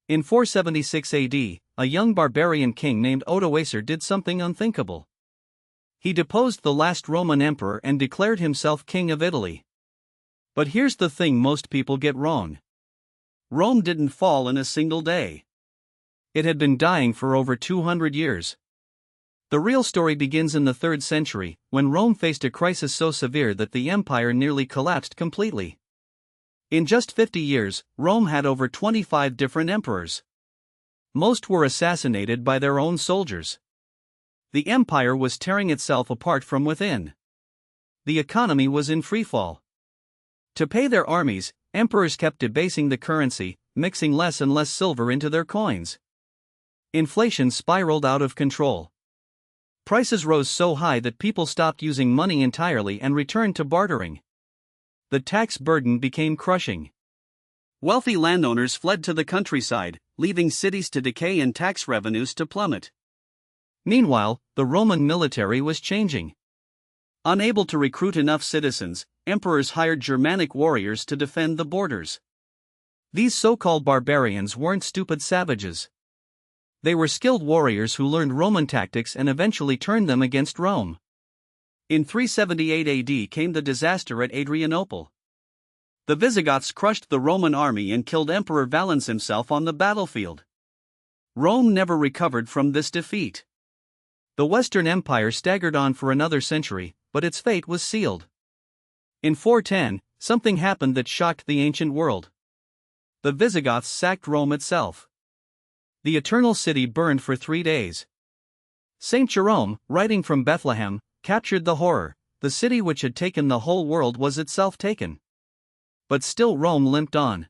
In 476 AD, a young barbarian king named Odoacer did something unthinkable. He deposed the last Roman emperor and declared himself king of Italy. But here's the thing most people get wrong. Rome didn't fall in a single day. It had been dying for over 200 years. The real story begins in the 3rd century, when Rome faced a crisis so severe that the empire nearly collapsed completely. In just 50 years, Rome had over 25 different emperors. Most were assassinated by their own soldiers. The empire was tearing itself apart from within. The economy was in freefall. To pay their armies, emperors kept debasing the currency, mixing less and less silver into their coins. Inflation spiraled out of control. Prices rose so high that people stopped using money entirely and returned to bartering. The tax burden became crushing. Wealthy landowners fled to the countryside, leaving cities to decay and tax revenues to plummet. Meanwhile, the Roman military was changing. Unable to recruit enough citizens, emperors hired Germanic warriors to defend the borders. These so-called barbarians weren't stupid savages. They were skilled warriors who learned Roman tactics and eventually turned them against Rome. In 378 AD came the disaster at Adrianople. The Visigoths crushed the Roman army and killed Emperor Valens himself on the battlefield. Rome never recovered from this defeat. The Western Empire staggered on for another century, but its fate was sealed. In 410, something happened that shocked the ancient world. The Visigoths sacked Rome itself. The Eternal City burned for 3 days. Saint Jerome, writing from Bethlehem, captured the horror. The city which had taken the whole world was itself taken. But still Rome limped on.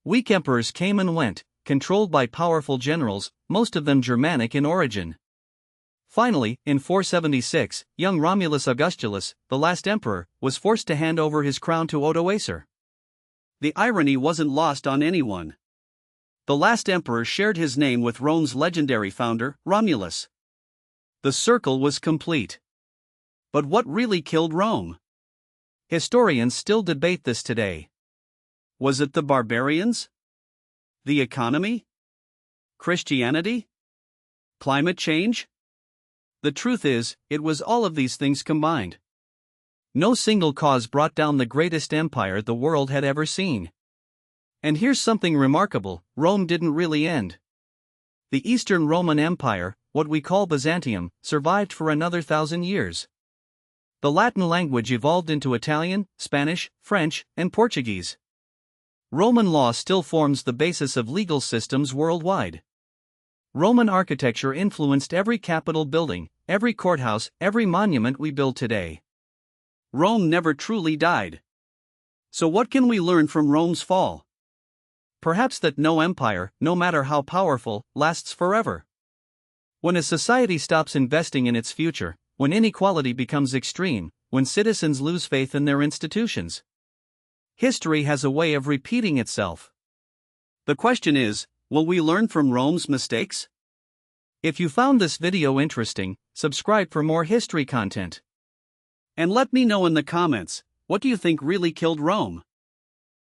Weak emperors came and went, controlled by powerful generals, most of them Germanic in origin. Finally, in 476, young Romulus Augustulus, the last emperor, was forced to hand over his crown to Odoacer. The irony wasn't lost on anyone. The last emperor shared his name with Rome's legendary founder, Romulus. The circle was complete. But what really killed Rome? Historians still debate this today. Was it the barbarians? The economy? Christianity? Climate change? The truth is, it was all of these things combined. No single cause brought down the greatest empire the world had ever seen. And here's something remarkable: Rome didn't really end. The Eastern Roman Empire, what we call Byzantium, survived for another 1,000 years. The Latin language evolved into Italian, Spanish, French, and Portuguese. Roman law still forms the basis of legal systems worldwide. Roman architecture influenced every capitol building, every courthouse, every monument we build today. Rome never truly died. So what can we learn from Rome's fall? Perhaps that no empire, no matter how powerful, lasts forever. When a society stops investing in its future, when inequality becomes extreme, when citizens lose faith in their institutions, history has a way of repeating itself. The question is, will we learn from Rome's mistakes? If you found this video interesting, subscribe for more history content. And let me know in the comments, what do you think really killed Rome?